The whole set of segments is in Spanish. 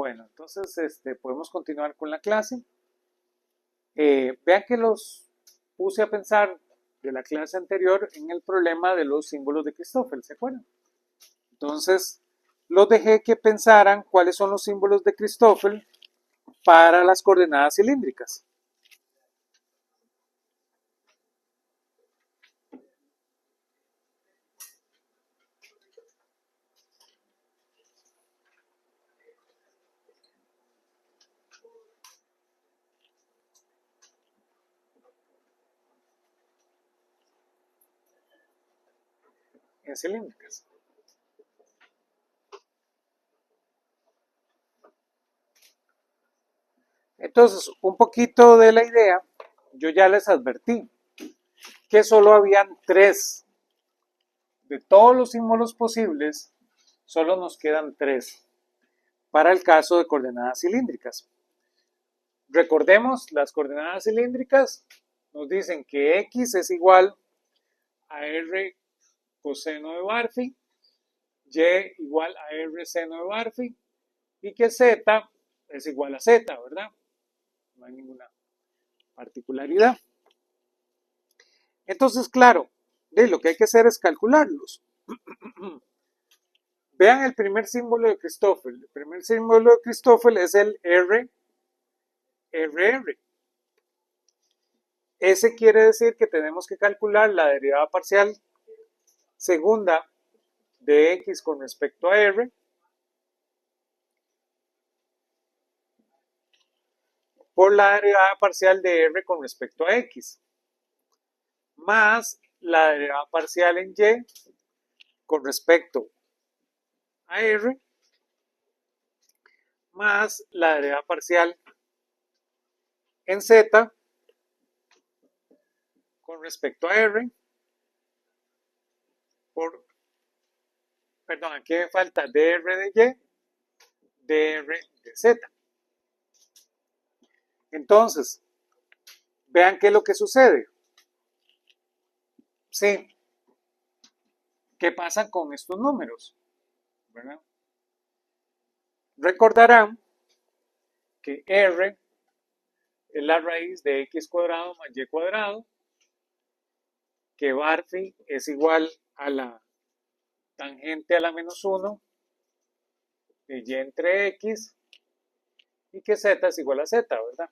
Bueno, entonces podemos continuar con la clase. Vean que los puse a pensar de la clase anterior en el problema de los símbolos de Christoffel, ¿se acuerdan? Entonces, los dejé que pensaran cuáles son los símbolos de Christoffel para las coordenadas cilíndricas. En cilíndricas. Entonces, un poquito de la idea, yo ya les advertí que solo habían 3. De todos los símbolos posibles, solo nos quedan 3 para el caso de coordenadas cilíndricas. Recordemos, las coordenadas cilíndricas nos dicen que X es igual a R coseno de Barphi, Y igual a R seno de Barphi y que Z es igual a Z, ¿verdad? No hay ninguna particularidad. Entonces, claro, lo que hay que hacer es calcularlos. Vean el primer símbolo de Christoffel. El primer símbolo de Christoffel es el R. Ese quiere decir que tenemos que calcular la derivada parcial segunda de X con respecto a R por la derivada parcial de R con respecto a X, más la derivada parcial en Y con respecto a R, más la derivada parcial en Z con respecto a R, aquí me falta dr de Y, dr de Z. Entonces, vean qué es lo que sucede. Sí. ¿Qué pasa con estos números? ¿Verdad? Recordarán que R es la raíz de X cuadrado más Y cuadrado, que Barphi es igual a la tangente a la menos 1 de Y entre X y que Z es igual a Z, ¿verdad?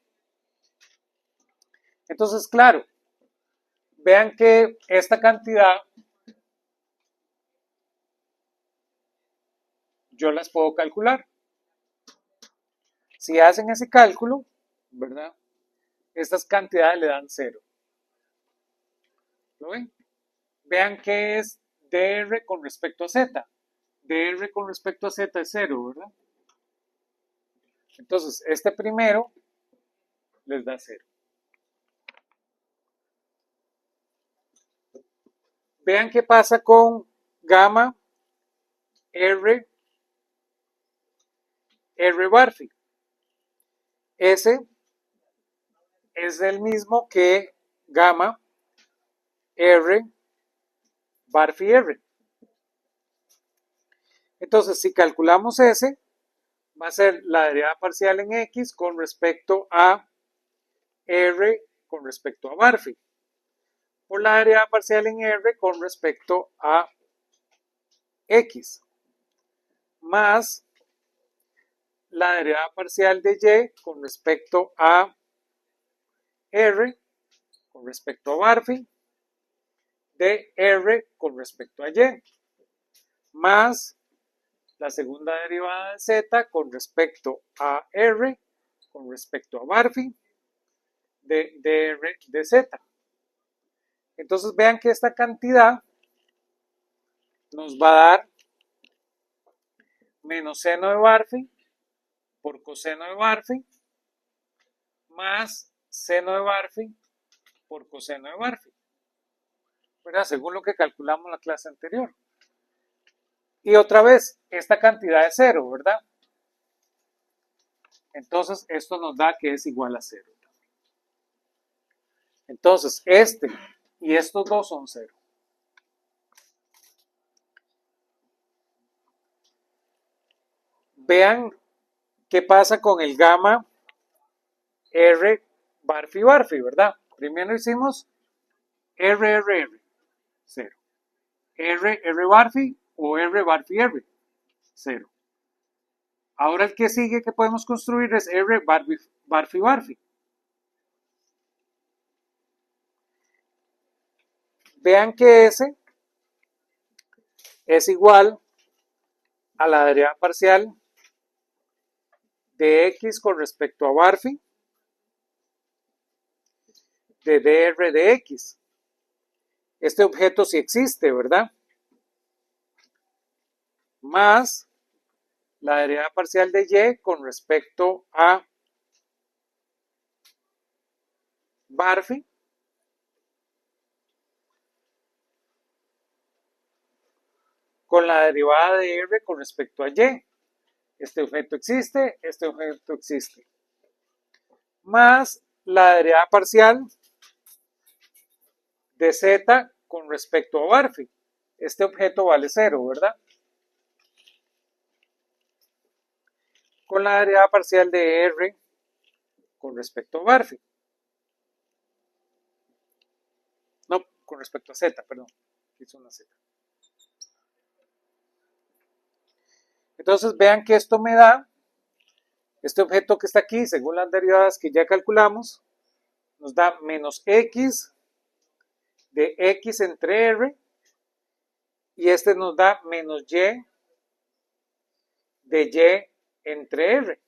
Entonces, claro, vean que esta cantidad yo las puedo calcular. Si hacen ese cálculo, ¿verdad? Estas cantidades le dan 0. ¿Lo ven? Vean que es dr con respecto a z. Dr con respecto a z es 0, ¿verdad? Entonces, este primero les da 0. Vean qué pasa con gamma R Barphi. Ese es el mismo que gamma R Barphi R. Entonces, si calculamos ese, va a ser la derivada parcial en X con respecto a R con respecto a Barphi, por la derivada parcial en R con respecto a X, más la derivada parcial de Y con respecto a R con respecto a Barphi, de R con respecto a Y, más la segunda derivada de Z con respecto a R con respecto a Barphi, de dr de Z. Entonces vean que esta cantidad nos va a dar menos seno de Barphi por coseno de Barphi más seno de Barphi por coseno de Barphi, ¿verdad? Según lo que calculamos en la clase anterior. Y otra vez, esta cantidad es 0, ¿verdad? Entonces esto nos da que es igual a 0. Entonces este y estos dos son 0. Vean ¿Qué pasa con el gamma R barfi barfi, verdad? Primero hicimos R, 0. R barfi o R barfi R, 0. Ahora el que sigue que podemos construir es R barfi barfi barfi. Vean que S es igual a la derivada parcial de X con respecto a barfi de dr de X. Este objeto sí existe, ¿verdad? Más la derivada parcial de Y con respecto a barfi con la derivada de R con respecto a Y. Este objeto existe, este objeto existe. Más la derivada parcial de Z con respecto a barfi. Este objeto vale 0, ¿verdad? Con la derivada parcial de R con respecto a barfi. No, con respecto a Z, perdón. Hizo una Z. Entonces vean que esto me da, este objeto que está aquí, según las derivadas que ya calculamos, nos da menos X de X entre R y este nos da menos Y de Y entre R.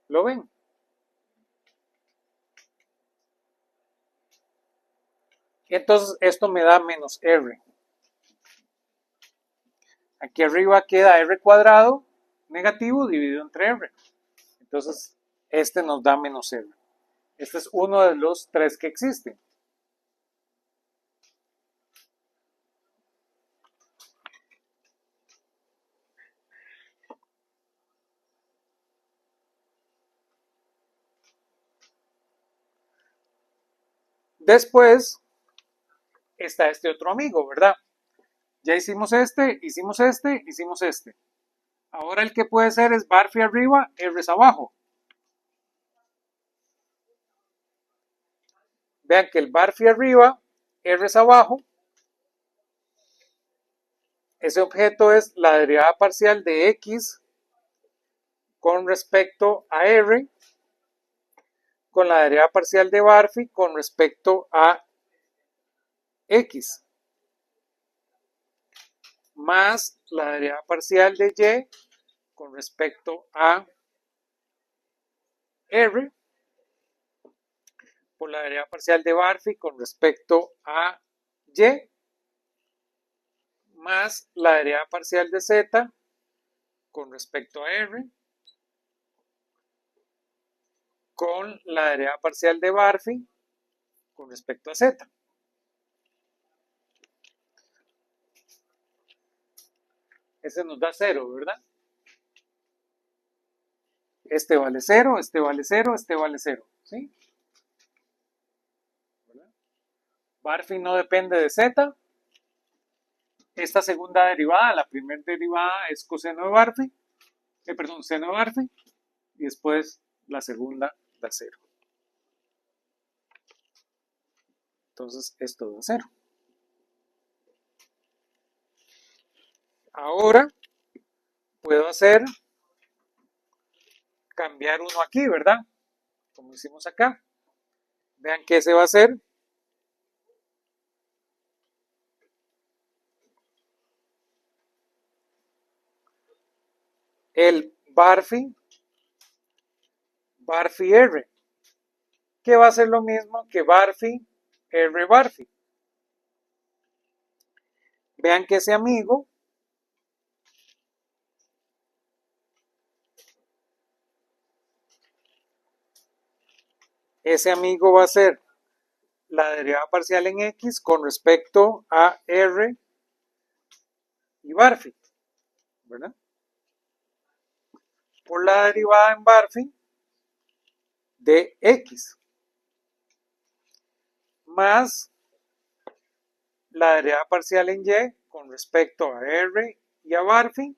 ¿Lo ven? Entonces esto me da menos R. Aquí arriba queda R cuadrado negativo dividido entre R. Entonces este nos da menos R. Este es uno de los tres que existen. Después está este otro amigo, ¿verdad? Ya hicimos este, hicimos este, hicimos este. Ahora el que puede ser es barfi arriba, R abajo. Vean que el barfi arriba, R abajo, ese objeto es la derivada parcial de X con respecto a R, con la derivada parcial de barfi con respecto a X, más la derivada parcial de Y con respecto a R, por la derivada parcial de barfi con respecto a Y, más la derivada parcial de Z con respecto a R, con la derivada parcial de barfi con respecto a Z. Ese nos da 0, ¿verdad? Este vale 0, este vale 0, este vale 0, ¿sí? ¿Verdad? Barfi no depende de Z. Esta segunda derivada, la primera derivada es coseno de barfi, perdón, seno de barfi, y después la segunda da 0. Entonces esto da 0. Ahora puedo hacer cambiar uno aquí, ¿verdad? Como hicimos acá. Vean que ese va a ser el barfi R, que va a ser lo mismo que barfi R barfi. Vean que ese amigo va a ser la derivada parcial en X con respecto a R y barfi, ¿verdad? por la derivada en Barphy de X más la derivada parcial en Y con respecto a R y a Barphy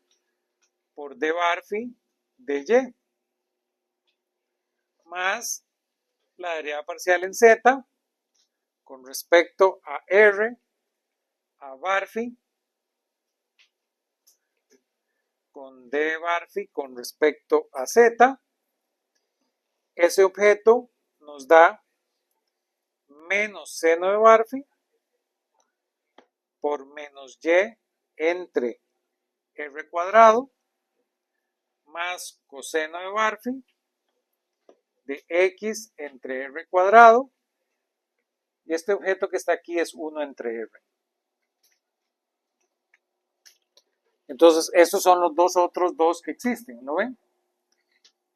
por d Barphy de Y más la derivada parcial en Z con respecto a R, a Barphy, con d Barphy con respecto a Z. Ese objeto nos da menos seno de Barphy por menos y entre r cuadrado más coseno de Barphy de x entre r cuadrado, y este objeto que está aquí es 1 entre r. Entonces estos son los dos otros dos que existen, ¿no ven?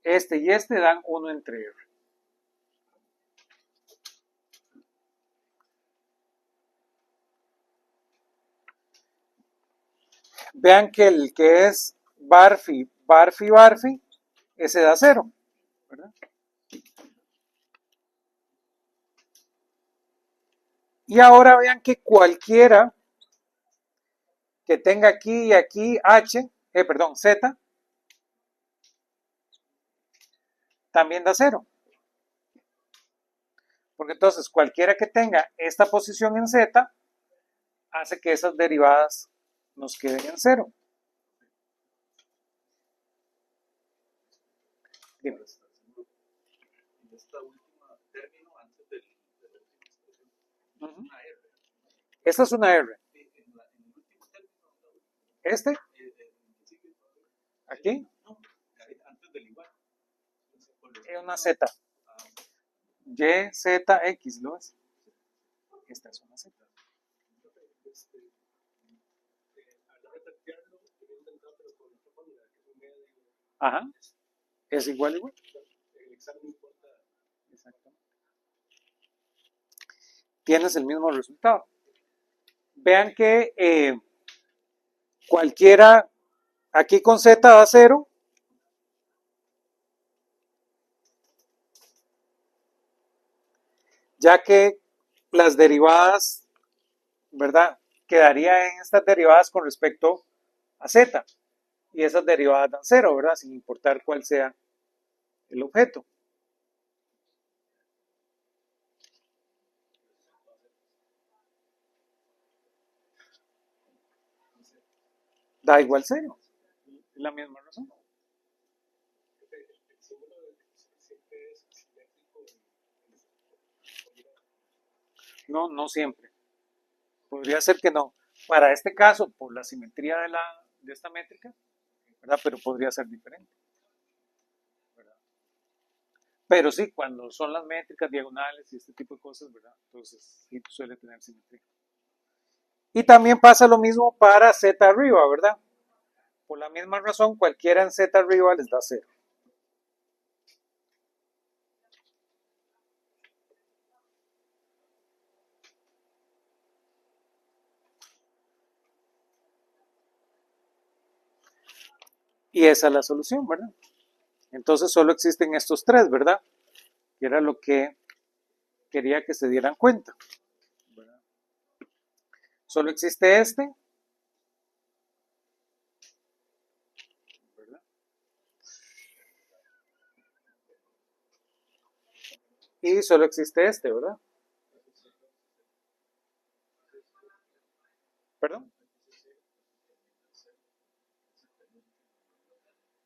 Este y este dan 1 entre r. Vean que el que es Barphy, Barphy, Barphy, ese da 0, ¿verdad? Y ahora vean que cualquiera que tenga aquí y aquí Z, también da 0. Porque entonces cualquiera que tenga esta posición en Z hace que esas derivadas nos queden en 0. Dime. Esta es una R. ¿Este? ¿Aquí? Es una Z. Y, Z, X, ¿lo ves? Esta es una Z. Ajá. ¿Es igual, igual? Exactamente. Tienes el mismo resultado. Vean que cualquiera, aquí con Z da 0. Ya que las derivadas, ¿verdad? Quedaría en estas derivadas con respecto a Z. Y esas derivadas dan 0, ¿verdad? Sin importar cuál sea el objeto. Da igual 0. Es la misma razón. No, no siempre. Podría ser que no. Para este caso, por la simetría de esta métrica, ¿verdad? Pero podría ser diferente. ¿Verdad? Pero sí, cuando son las métricas diagonales y este tipo de cosas, ¿verdad? Entonces sí suele tener simetría. Y también pasa lo mismo para Z arriba, ¿verdad? Por la misma razón, cualquiera en Z arriba les da 0. Y esa es la solución, ¿verdad? Entonces solo existen estos tres, ¿verdad? Que era lo que quería que se dieran cuenta. ¿Verdad? Solo existe este. ¿Verdad? Y solo existe este, ¿verdad? ¿Perdón?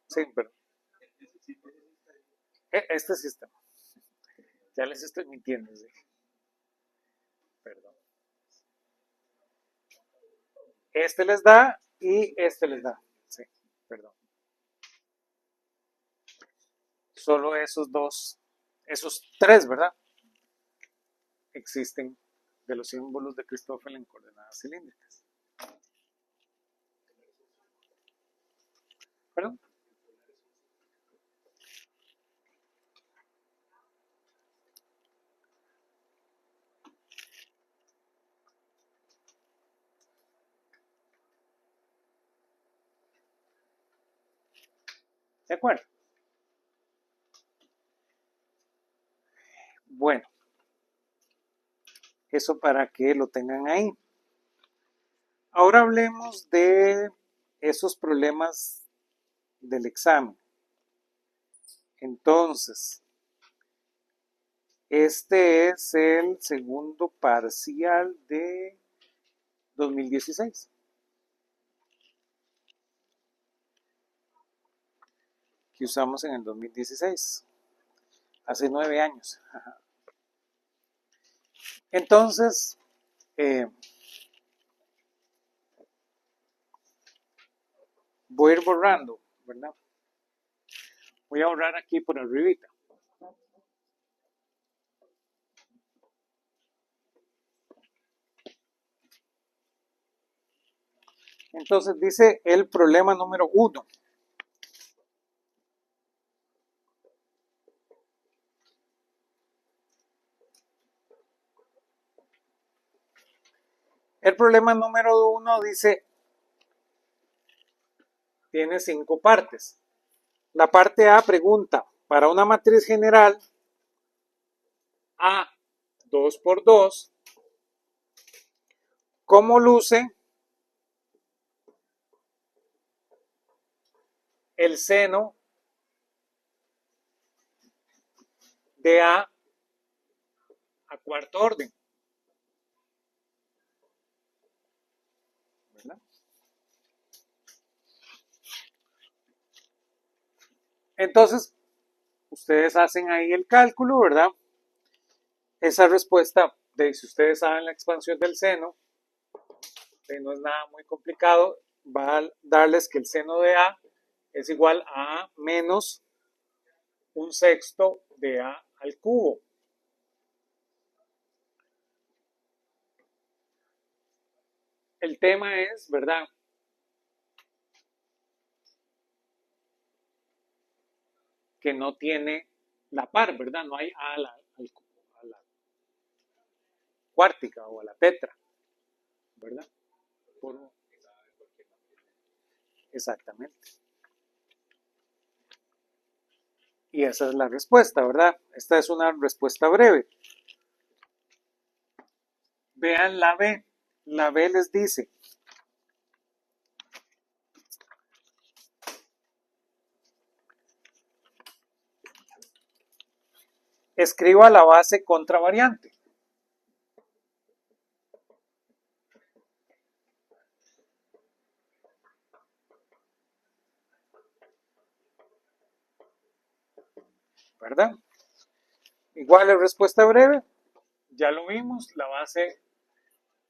Sí, pero este sistema. Ya les estoy mintiendo, ¿sí? Perdón. Este les da y este les da. Sí, perdón. Solo esos dos, esos tres, ¿verdad? Existen de los símbolos de Christoffel en coordenadas cilíndricas. ¿Perdón? ¿De acuerdo? Bueno, eso para que lo tengan ahí. Ahora hablemos de esos problemas del examen. Entonces, este es el segundo parcial de 2016. Que usamos en el 2016. Hace 9 años. Entonces, voy a ir borrando, ¿verdad? Voy a borrar aquí por arribita. Entonces dice el problema número 1. El problema número 1 dice, tiene 5 partes. La parte A pregunta, para una matriz general A 2 por 2, ¿cómo luce el seno de A cuarto orden? ¿Verdad? Entonces, ustedes hacen ahí el cálculo, ¿verdad? Esa respuesta, si ustedes saben la expansión del seno, no es nada muy complicado, va a darles que el seno de A es igual a menos 1/6 de A al cubo. El tema es, ¿verdad? Que no tiene la par, ¿verdad? No hay A a la cuártica o a la tetra, ¿verdad? Exactamente. Y esa es la respuesta, ¿verdad? Esta es una respuesta breve. Vean la B. La B les dice, escriba la base contravariante. ¿Verdad? Igual es respuesta breve, ya lo vimos, la base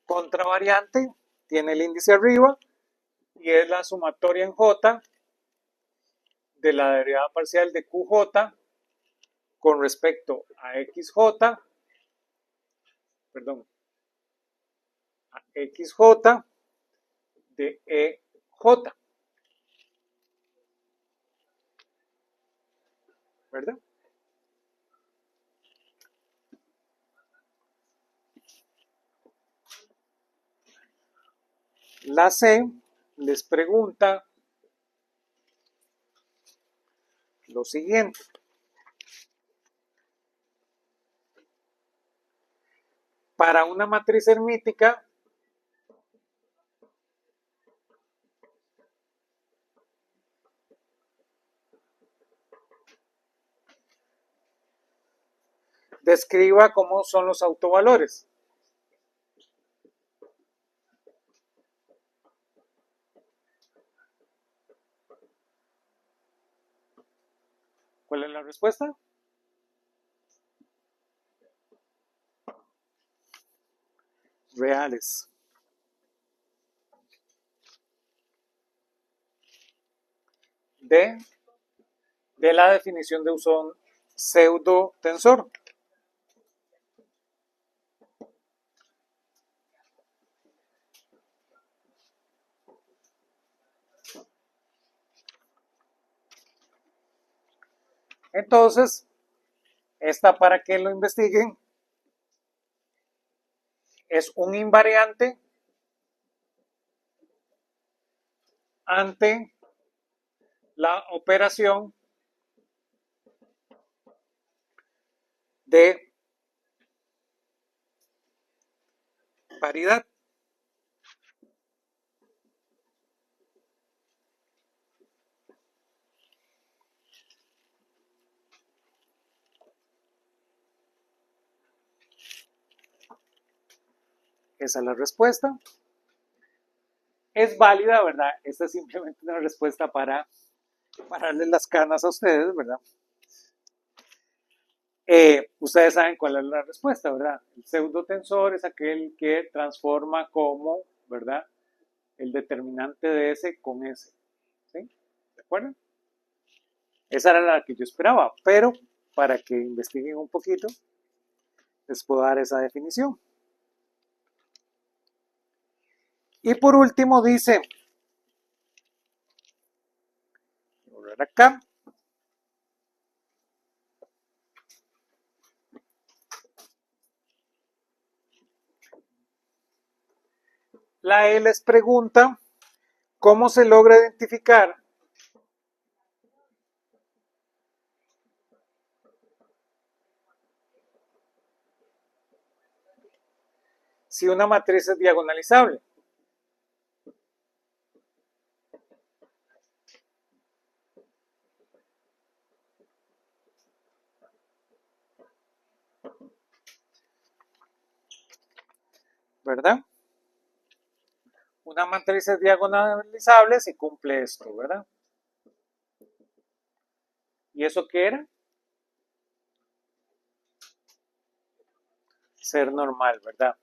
contravariante tiene el índice arriba y es la sumatoria en J de la derivada parcial de QJ con respecto a XJ, perdón, a XJ de EJ, ¿verdad? La C les pregunta lo siguiente. Para una matriz hermítica, describa cómo son los autovalores. ¿Cuál es la respuesta? Reales. D, de la definición de un pseudo tensor. Entonces, esta para que lo investiguen es un invariante ante la operación de paridad. Esa es la respuesta. Es válida, ¿verdad? Esta es simplemente una respuesta para pararle las canas a ustedes, ¿verdad? Ustedes saben cuál es la respuesta, ¿verdad? El pseudotensor es aquel que transforma como, ¿verdad? El determinante de S con S. ¿Sí? ¿De acuerdo? Esa era la que yo esperaba, pero para que investiguen un poquito, les puedo dar esa definición. Y por último dice, voy a borrar acá, la E les pregunta cómo se logra identificar si una matriz es diagonalizable. ¿Verdad? Una matriz es diagonalizable si cumple esto, ¿verdad? ¿Y eso qué era? Ser normal, ¿verdad?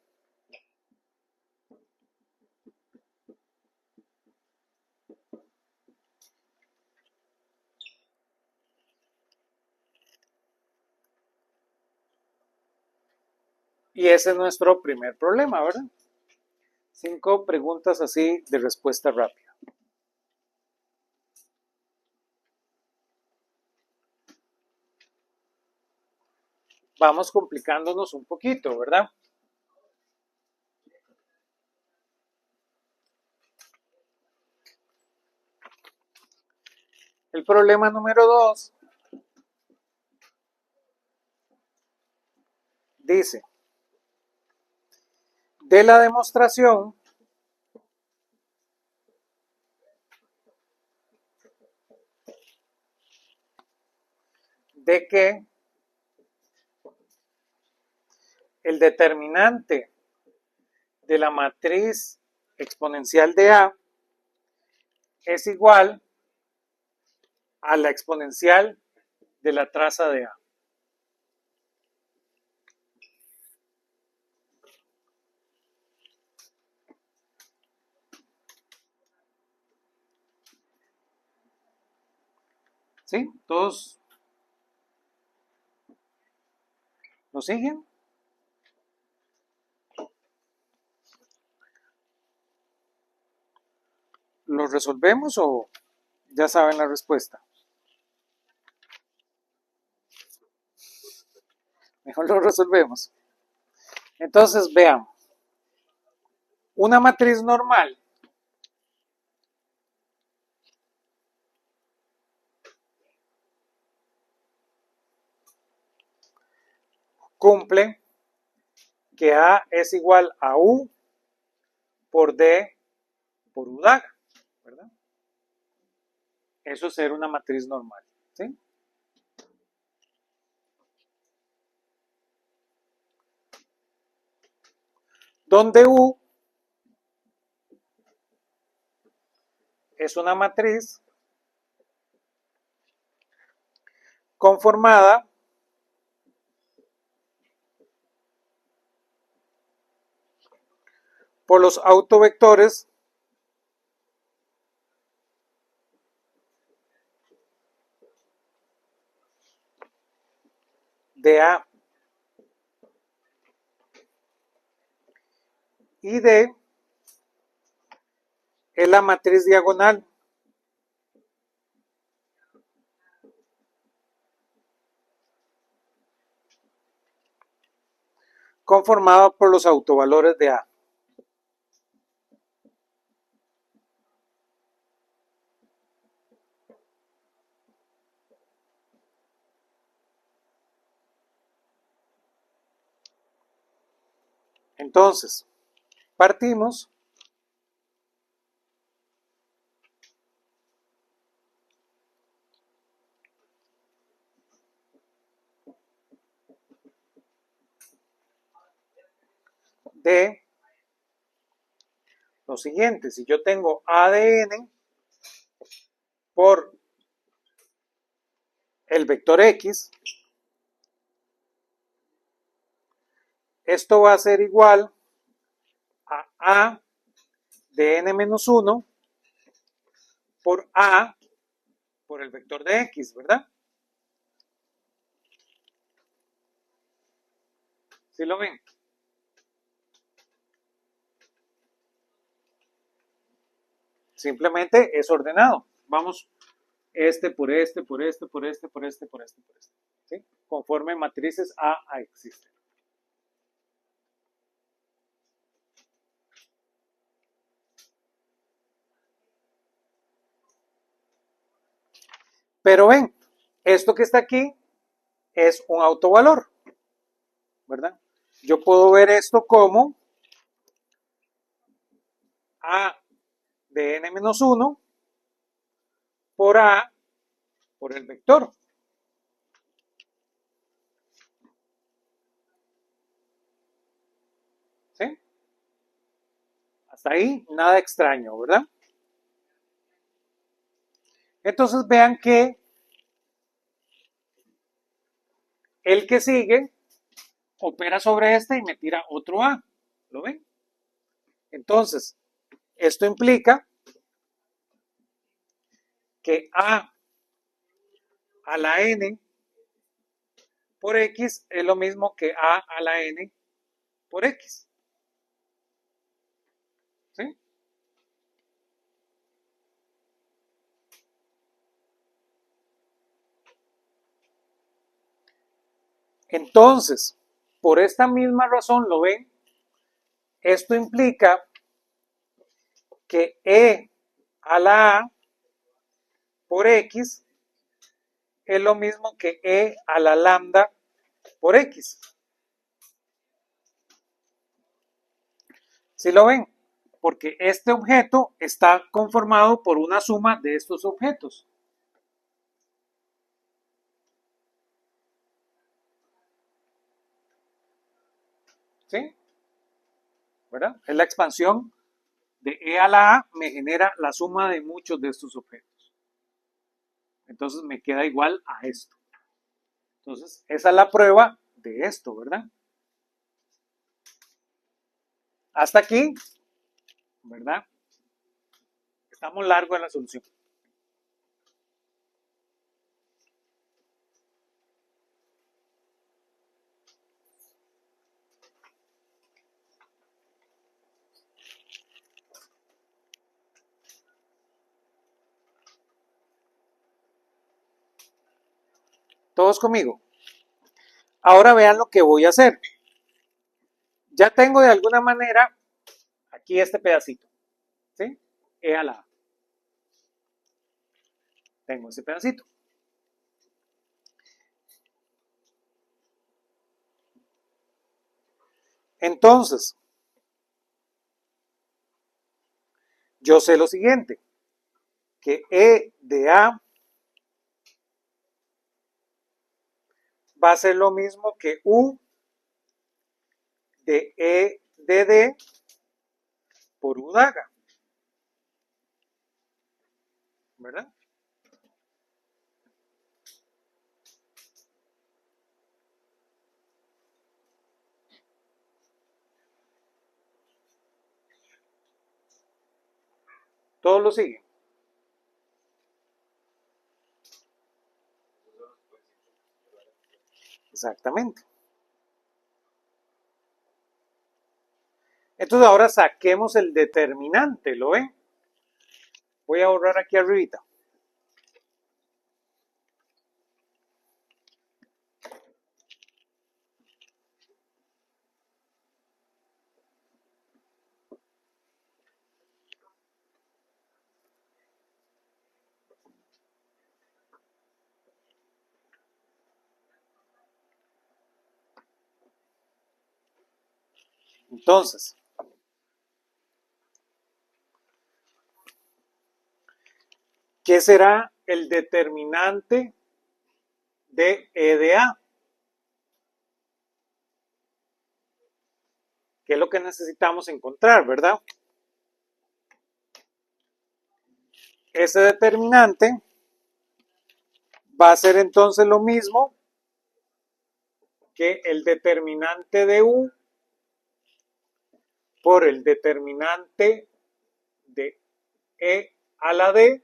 Y ese es nuestro primer problema, ¿verdad? 5 preguntas así de respuesta rápida. Vamos complicándonos un poquito, ¿verdad? El problema número 2 dice, de la demostración de que el determinante de la matriz exponencial de A es igual a la exponencial de la traza de A. ¿Sí? ¿Todos lo siguen? ¿Lo resolvemos o ya saben la respuesta? Mejor lo resolvemos. Entonces, vean, una matriz normal cumple que A es igual a U por D por U DAG, ¿verdad? Eso es ser una matriz normal, ¿sí? Donde U es una matriz conformada por los autovectores de A y D es la matriz diagonal conformada por los autovalores de A. Entonces, Partimos de lo siguiente: si yo tengo ADN por el vector X, esto va a ser igual a de n-1 por A por el vector de X, ¿verdad? ¿Sí lo ven? Simplemente es ordenado. Vamos este por este, por este, por este, por este, por este, por este. ¿Sí? Conforme matrices A existen. Pero ven, esto que está aquí es un autovalor, ¿verdad? Yo puedo ver esto como A de n-1 por A por el vector. ¿Sí? Hasta ahí nada extraño, ¿verdad? Entonces vean que el que sigue opera sobre este y me tira otro A. ¿Lo ven? Entonces, esto implica que a la n por x es lo mismo que a la n por x. ¿Sí? Entonces, por esta misma razón, ¿lo ven? Esto implica que e a la a por x es lo mismo que e a la lambda por x. ¿Sí lo ven? Porque este objeto está conformado por una suma de estos objetos. ¿Sí? ¿Verdad? Es la expansión de e a la a, me genera la suma de muchos de estos objetos. Entonces me queda igual a esto. Entonces, esa es la prueba de esto, ¿verdad? Hasta aquí, ¿verdad? Estamos largos en la solución. Todos conmigo. Ahora vean lo que voy a hacer. Ya tengo de alguna manera aquí este pedacito. ¿Sí? E a la A. Tengo ese pedacito. Entonces, yo sé lo siguiente, que E de A va a ser lo mismo que U de E de D por U daga. ¿Verdad? Todos lo siguen. Exactamente. Entonces ahora saquemos el determinante, ¿lo ven? Voy a borrar aquí arribita. Entonces, ¿Qué será el determinante de E de A? ¿Qué es lo que necesitamos encontrar, verdad? Ese determinante va a ser entonces lo mismo que el determinante de U por el determinante de E a la D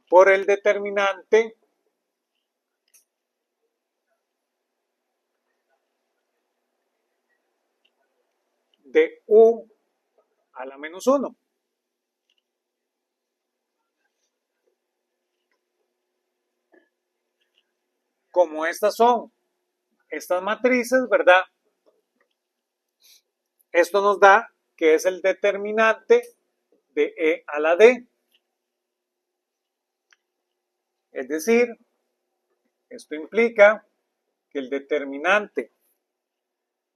por el determinante de U a la menos 1. Como estas son estas matrices, ¿verdad? Esto nos da que es el determinante de E a la D. Es decir, esto implica que el determinante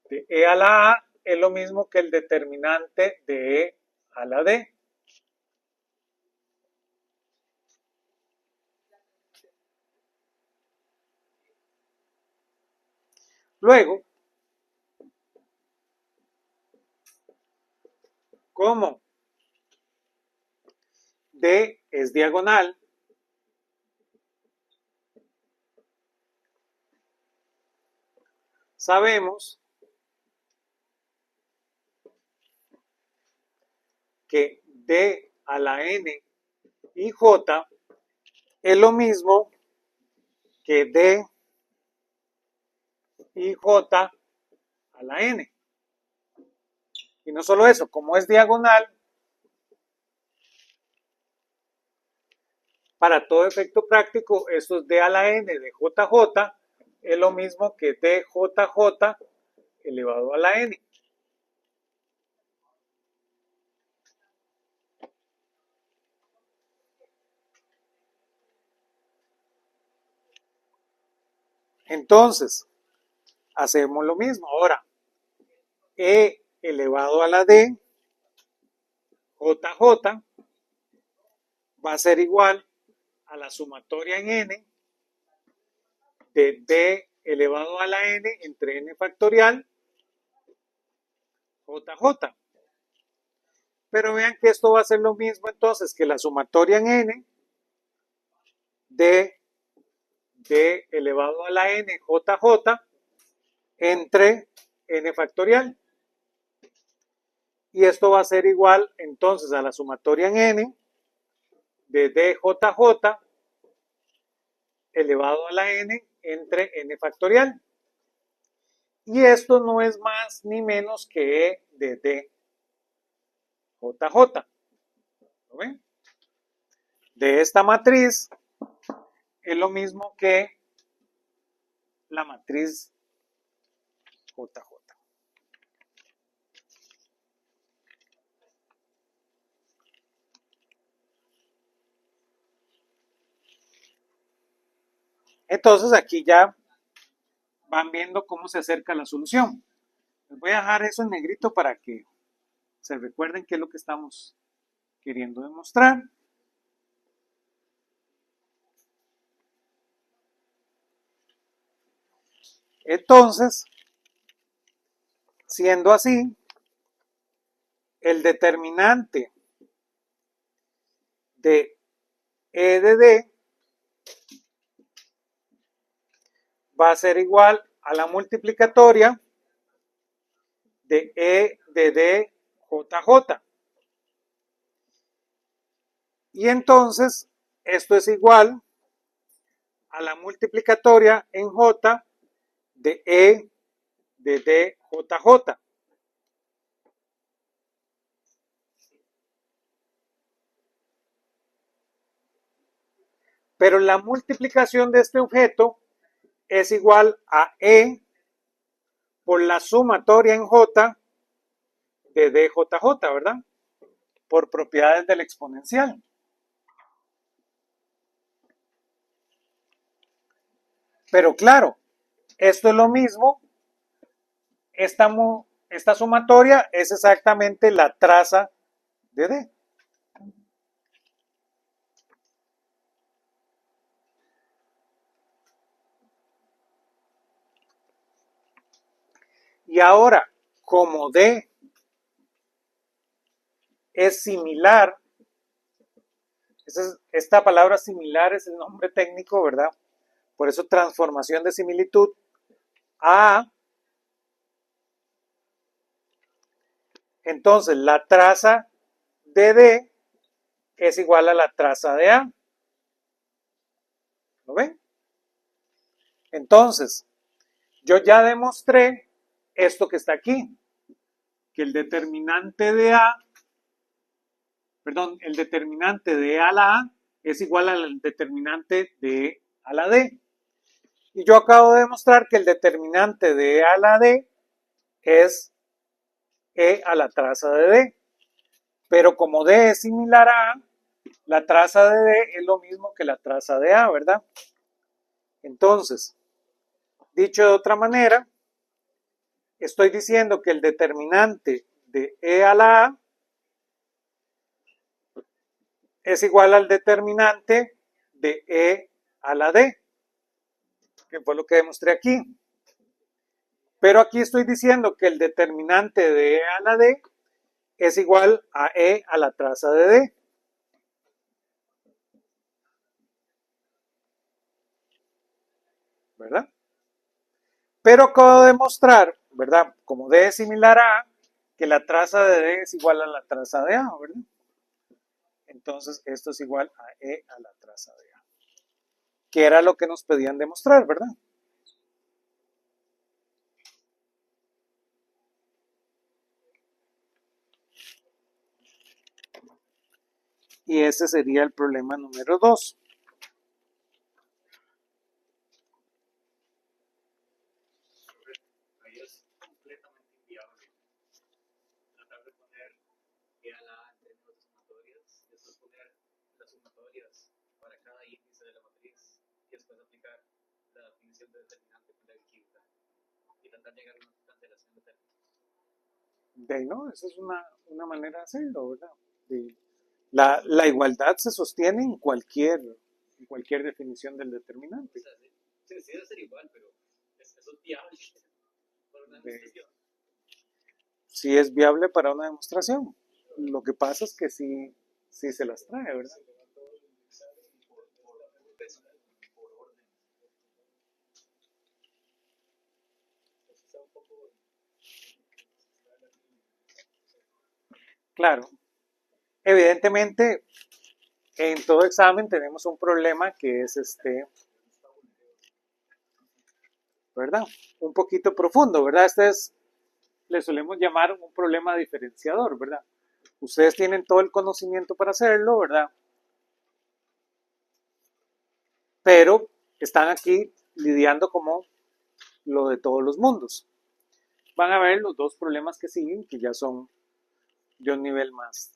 de E a la A es lo mismo que el determinante de E a la D. Luego, como D es diagonal, sabemos que D a la N y J es lo mismo que D y J a la N. Y no solo eso, como es diagonal, para todo efecto práctico, esto es D a la N de JJ, es lo mismo que DJJ elevado a la N. Entonces, hacemos lo mismo. Ahora, E elevado a la D, JJ, va a ser igual a la sumatoria en N de D elevado a la N entre N factorial, JJ. Pero vean que esto va a ser lo mismo entonces que la sumatoria en N de D elevado a la N, JJ, entre N factorial. Y esto va a ser igual entonces a la sumatoria en N de DJJ elevado a la N entre N factorial. Y esto no es más ni menos que E de DJJ. ¿Lo ven? De esta matriz es lo mismo que la matriz JJ. Entonces aquí ya van viendo cómo se acerca la solución. Les voy a dejar eso en negrito para que se recuerden qué es lo que estamos queriendo demostrar. Entonces, siendo así, el determinante de E de D va a ser igual a la multiplicatoria de E de D JJ. Y entonces, esto es igual a la multiplicatoria en J de E de D JJ. Pero la multiplicación de este objeto es igual a E por la sumatoria en J de DJJ, ¿verdad? Por propiedades del exponencial. Pero claro, esto es lo mismo. Esta sumatoria es exactamente la traza de D. Y ahora, como D es similar, esta palabra similar es el nombre técnico, ¿verdad? Por eso transformación de similitud a, entonces la traza de D es igual a la traza de A. ¿Lo ven? Entonces, yo ya demostré esto que está aquí, que el determinante de A, el determinante de A a la A es igual al determinante de E a la D. Y yo acabo de demostrar que el determinante de E a la D es E a la traza de D. Pero como D es similar a A, la traza de D es lo mismo que la traza de A, ¿verdad? Entonces, dicho de otra manera, estoy diciendo que el determinante de E a la A es igual al determinante de E a la D, que fue lo que demostré aquí. Pero aquí estoy diciendo que el determinante de E a la D es igual a E a la traza de D. ¿Verdad? Pero acabo de demostrar, ¿verdad? Como D es similar a A, que la traza de D es igual a la traza de A, ¿verdad? Entonces esto es igual a E a la traza de A. Que era lo que nos pedían demostrar, ¿verdad? Y ese sería el problema número 2. Ahí es completamente inviable tratar de poner E a la A en términos de sumatorias, después poner las sumatorias para cada índice de la matriz y después aplicar la definición de determinante con la química y tratar de llegar a una cancelación de términos. De no, esa es una manera de hacerlo, ¿verdad? La igualdad se sostiene en cualquier definición del determinante. O sea, sí debe ser igual, pero eso es viable para una demostración. Sí es viable para una demostración. Lo que pasa es que sí se las trae, ¿verdad? Claro. Evidentemente, en todo examen tenemos un problema que es ¿verdad? Un poquito profundo, ¿verdad? Le solemos llamar un problema diferenciador, ¿verdad? Ustedes tienen todo el conocimiento para hacerlo, ¿verdad? Pero están aquí lidiando como lo de todos los mundos. Van a ver los dos problemas que siguen, que ya son de un nivel más,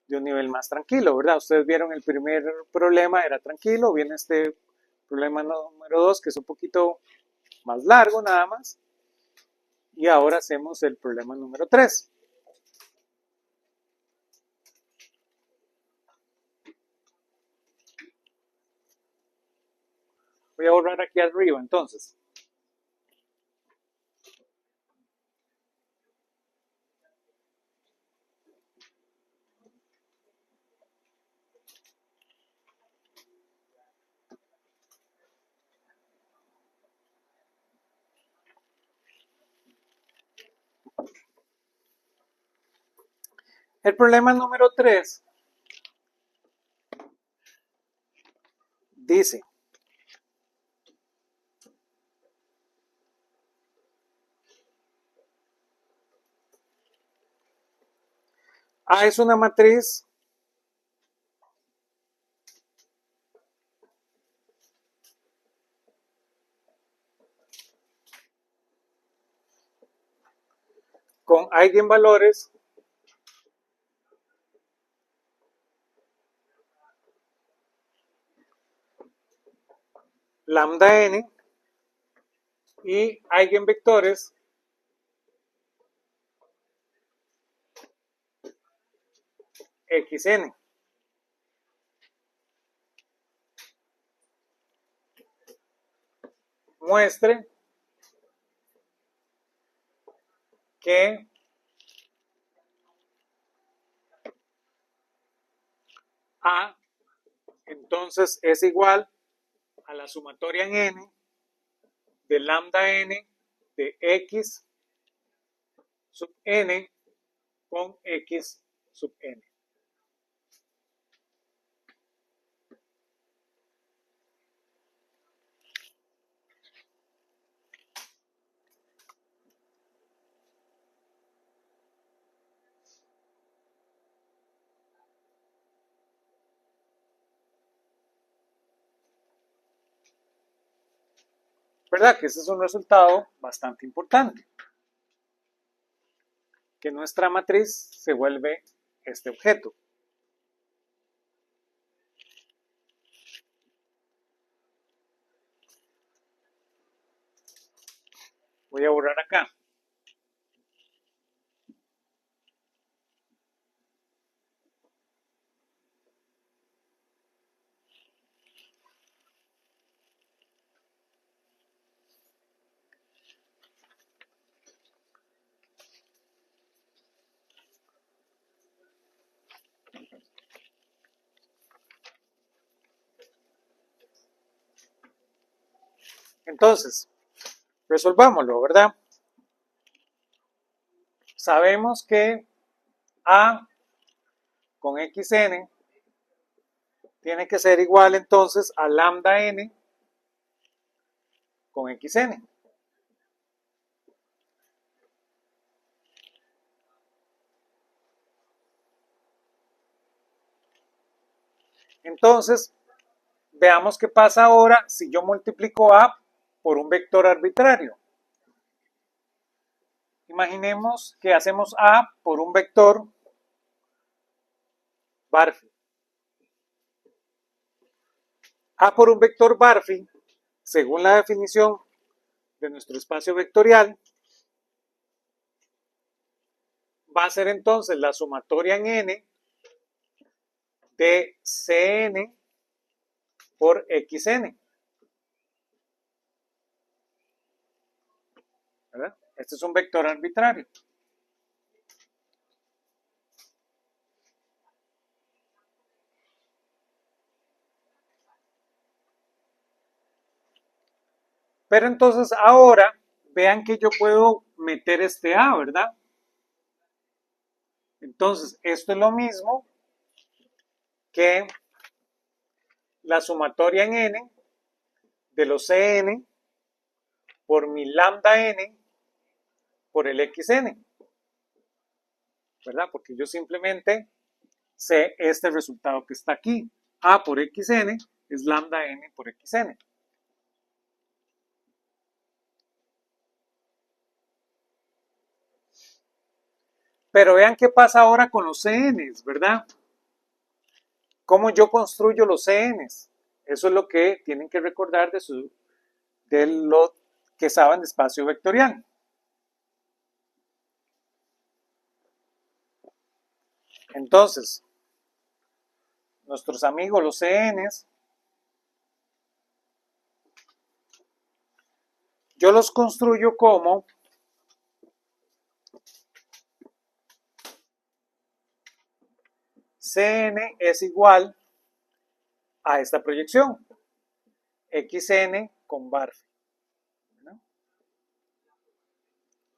de un nivel más tranquilo, ¿verdad? Ustedes vieron el primer problema, era tranquilo, viene este problema número 2, que es un poquito más largo nada más, y ahora hacemos el problema número 3. Voy a borrar aquí arriba, entonces. El problema número 3 dice, A es una matriz con eigenvalores lambda n y eigenvectores xn. demuestre que A entonces es igual a la sumatoria en n de lambda n de x sub n con x sub n. ¿Verdad? Que ese es un resultado bastante importante. Que nuestra matriz se vuelve este objeto. Voy a borrar acá. Entonces, resolvámoslo, ¿verdad? Sabemos que A con xn tiene que ser igual entonces a lambda n con xn. Entonces, veamos qué pasa ahora si yo multiplico A por un vector arbitrario. Imaginemos que hacemos A por un vector Barphy. A por un vector Barphy, según la definición de nuestro espacio vectorial, va a ser entonces la sumatoria en n de Cn por xn. ¿Verdad? Este es un vector arbitrario. Pero entonces ahora, vean que yo puedo meter este A, ¿verdad? Entonces, esto es lo mismo que la sumatoria en n de los Cn por mi lambda n por el xn, ¿verdad? Porque yo simplemente sé este resultado que está aquí. A por xn es lambda n por xn. Pero vean qué pasa ahora con los Cn's, ¿verdad? ¿Cómo yo construyo los Cn's? Eso es lo que tienen que recordar de lo que saben de espacio vectorial. Entonces, nuestros amigos los Cn's, yo los construyo como Cn es igual a esta proyección, xn con Barphy. ¿No?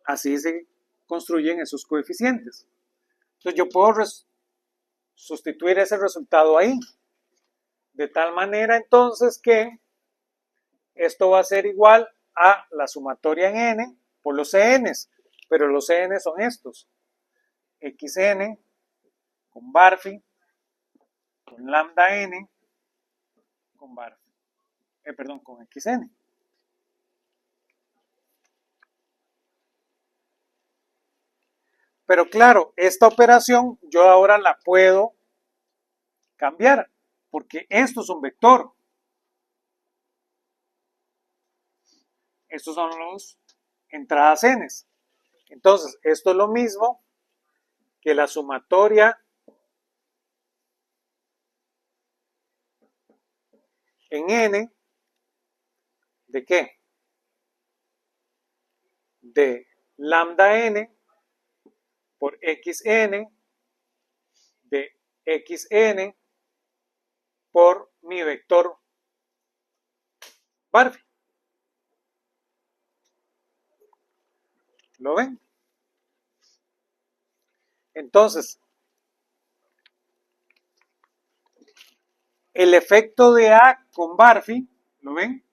Así se construyen esos coeficientes. Entonces yo puedo sustituir ese resultado ahí. De tal manera entonces que esto va a ser igual a la sumatoria en n por los Cn's, pero los Cn son estos, xn con Barphy, con lambda n, con Barphy, con xn. Pero claro, esta operación yo ahora la puedo cambiar, porque esto es un vector. Estos son los entradas n. Entonces, esto es lo mismo que la sumatoria en n, ¿de qué? de lambda n por xn de xn por mi vector Barphy. ¿Lo ven? Entonces, el efecto de A con Barphy, ¿lo ven?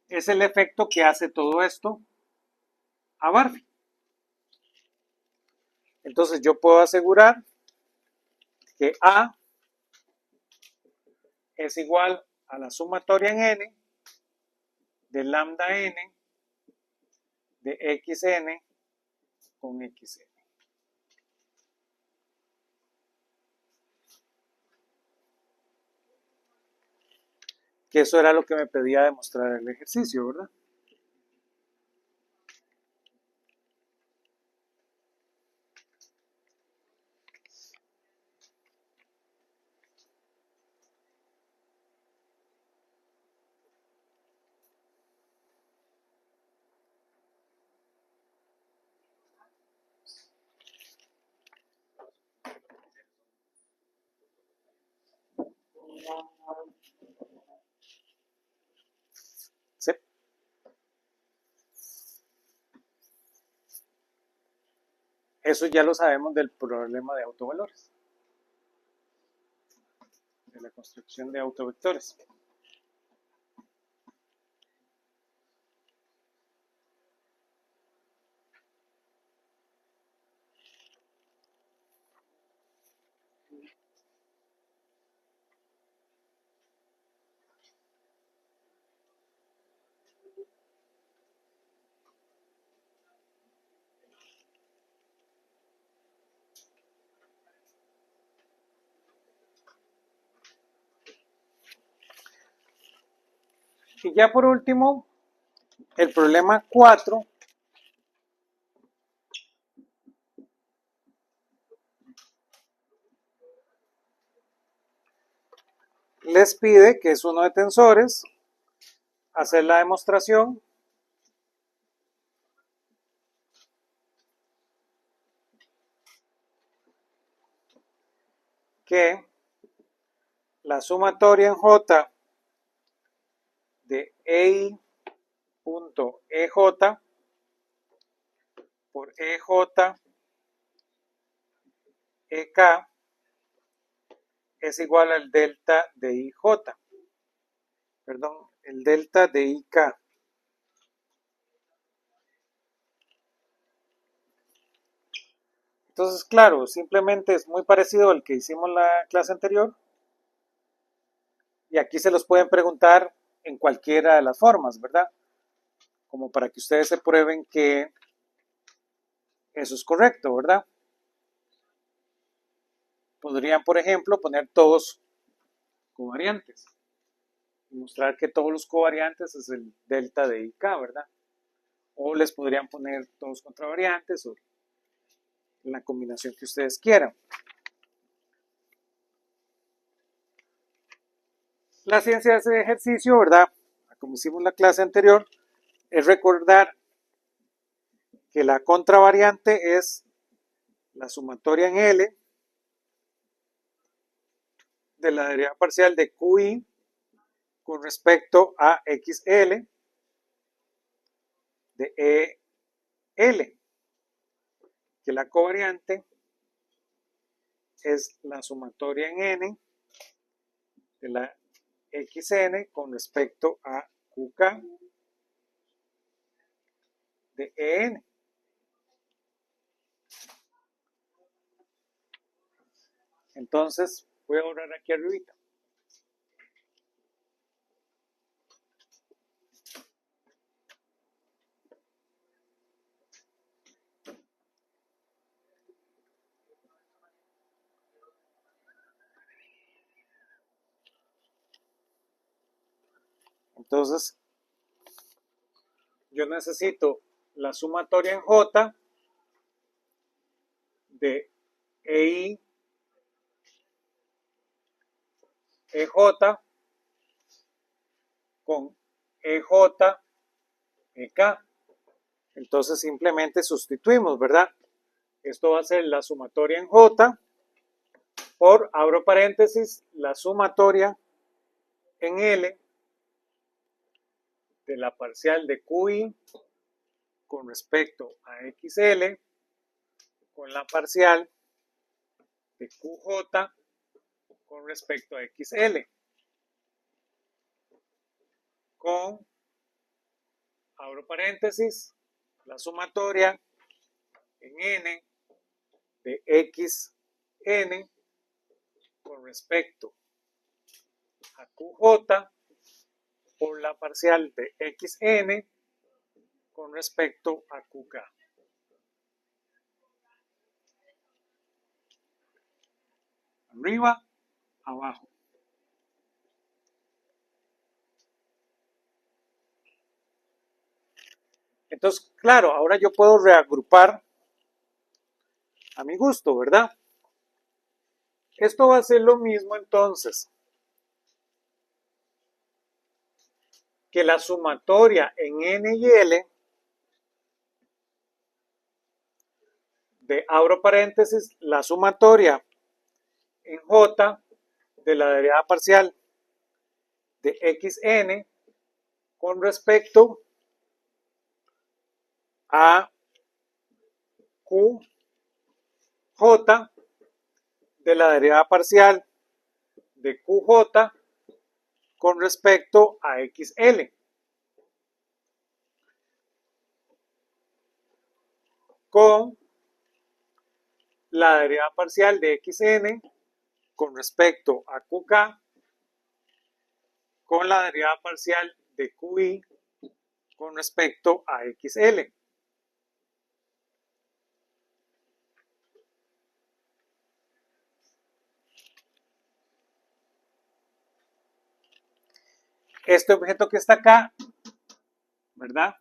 Es el efecto que hace todo esto a Barphy. Entonces yo puedo asegurar que A es igual a la sumatoria en n de lambda n de xn con xn. Que eso era lo que me pedía demostrar el ejercicio, ¿verdad? Sí. Eso ya lo sabemos del problema de autovalores, de la construcción de autovectores. Y ya por último, el problema 4 les pide, que es uno de tensores, hacer la demostración que la sumatoria en J de EI.EJ por EJ EK es igual al delta de IJ, perdón, el delta de IK. Entonces, claro, simplemente es muy parecido al que hicimos en la clase anterior. Y aquí se los pueden preguntar en cualquiera de las formas, ¿verdad? Como para que ustedes se prueben que eso es correcto, ¿verdad? Podrían, por ejemplo, poner todos covariantes y mostrar que todos los covariantes es el delta de IK, ¿verdad? O les podrían poner todos contravariantes o la combinación que ustedes quieran. La ciencia de ese ejercicio, ¿verdad? Como hicimos en la clase anterior, es recordar que la contravariante es la sumatoria en L de la derivada parcial de QI con respecto a XL de EL, que la covariante es la sumatoria en N de la XN con respecto a QK de EN. Entonces voy a borrar aquí arribita. Entonces yo necesito la sumatoria en J de EI EJ con EJ EK. Entonces simplemente sustituimos, ¿verdad? Esto va a ser la sumatoria en J por, abro paréntesis, la sumatoria en L de la parcial de QI con respecto a XL con la parcial de QJ con respecto a XL con, abro paréntesis, la sumatoria en N de XN con respecto a QJ por la parcial de XN con respecto a QK. Arriba, abajo. Entonces, claro, ahora yo puedo reagrupar a mi gusto, ¿verdad? Esto va a ser lo mismo entonces que la sumatoria en N y L de, abro paréntesis, la sumatoria en J de la derivada parcial de XN con respecto a QJ de la derivada parcial de QJ con respecto a XL. Con la derivada parcial de XN con respecto a QK con la derivada parcial de QI con respecto a XL. Este objeto que está acá, ¿verdad?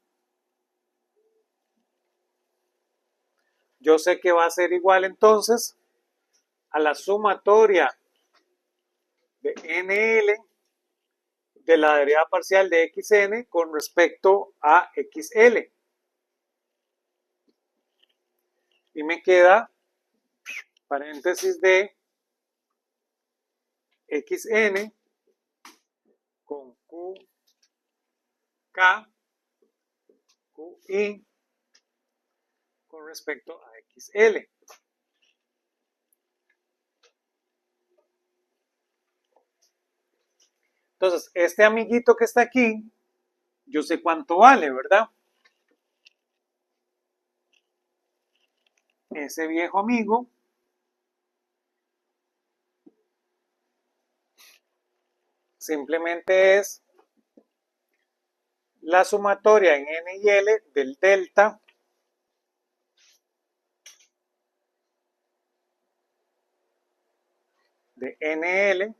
Yo sé que va a ser igual entonces a la sumatoria de NL de la derivada parcial de XN con respecto a XL. Y me queda paréntesis de XN con QK, QI con respecto a XL. Entonces, este amiguito que está aquí, yo sé cuánto vale, ¿verdad? Ese viejo amigo simplemente es la sumatoria en N y L del delta de NL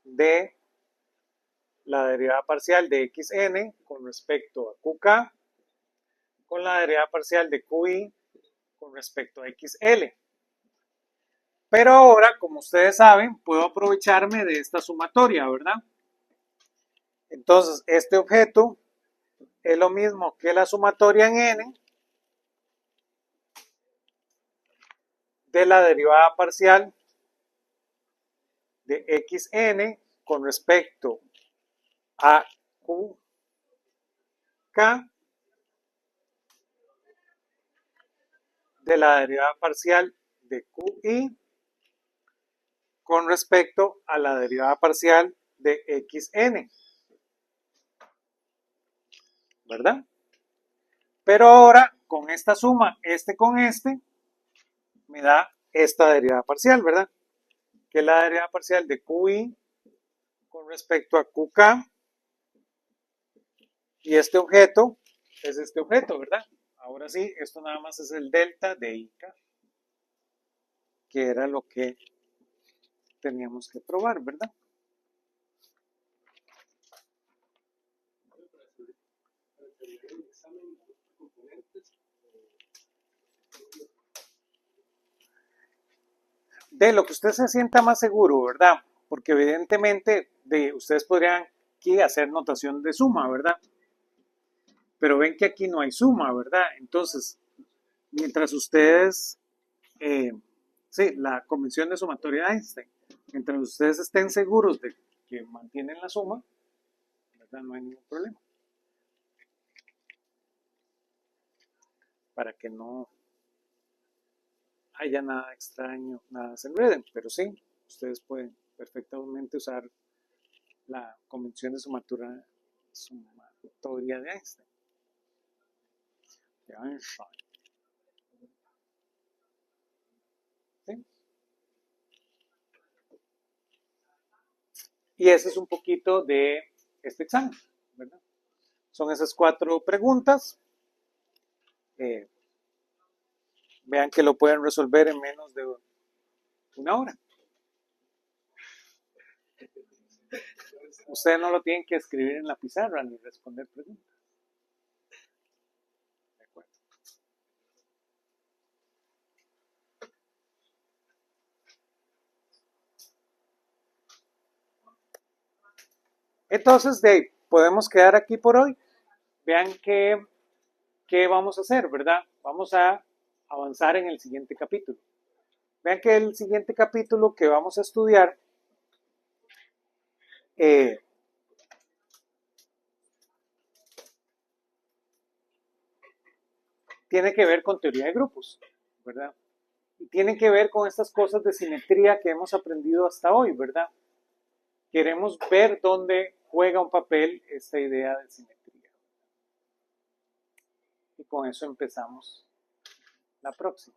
de la derivada parcial de XN con respecto a QK con la derivada parcial de QI con respecto a XL. Pero ahora, como ustedes saben, puedo aprovecharme de esta sumatoria, ¿verdad? Entonces, este objeto es lo mismo que la sumatoria en N de la derivada parcial de XN con respecto a QK de la derivada parcial de QI con respecto a la derivada parcial de XN, ¿verdad? Pero ahora, con esta suma, este con este, me da esta derivada parcial, ¿verdad? Que es la derivada parcial de QI con respecto a QK. Y este objeto es este objeto, ¿verdad? Ahora sí, esto nada más es el delta de IK, que era lo que teníamos que probar, ¿verdad? De lo que usted se sienta más seguro, ¿verdad? Porque evidentemente ustedes podrían aquí hacer notación de suma, ¿verdad? pero ven que aquí no hay suma, ¿verdad? Entonces, mientras ustedes, sí, la convención de sumatoria de Einstein, mientras ustedes estén seguros de que mantienen la suma, ¿verdad? No hay ningún problema. Para que no haya nada extraño, nada se enreden, pero sí, ustedes pueden perfectamente usar la convención de sumatoria de Einstein. ¿Sí? Y ese es un poquito de este examen, ¿verdad? Son esas 4 preguntas. Vean que lo pueden resolver en menos de una hora. Ustedes no lo tienen que escribir en la pizarra ni responder preguntas. De acuerdo. Entonces, podemos quedar aquí por hoy. Vean qué vamos a hacer, ¿verdad? Vamos a avanzar en el siguiente capítulo. Vean que el siguiente capítulo que vamos a estudiar tiene que ver con teoría de grupos, ¿verdad? Y tiene que ver con estas cosas de simetría que hemos aprendido hasta hoy, ¿verdad? Queremos ver dónde juega un papel esta idea de simetría. Y con eso empezamos la próxima.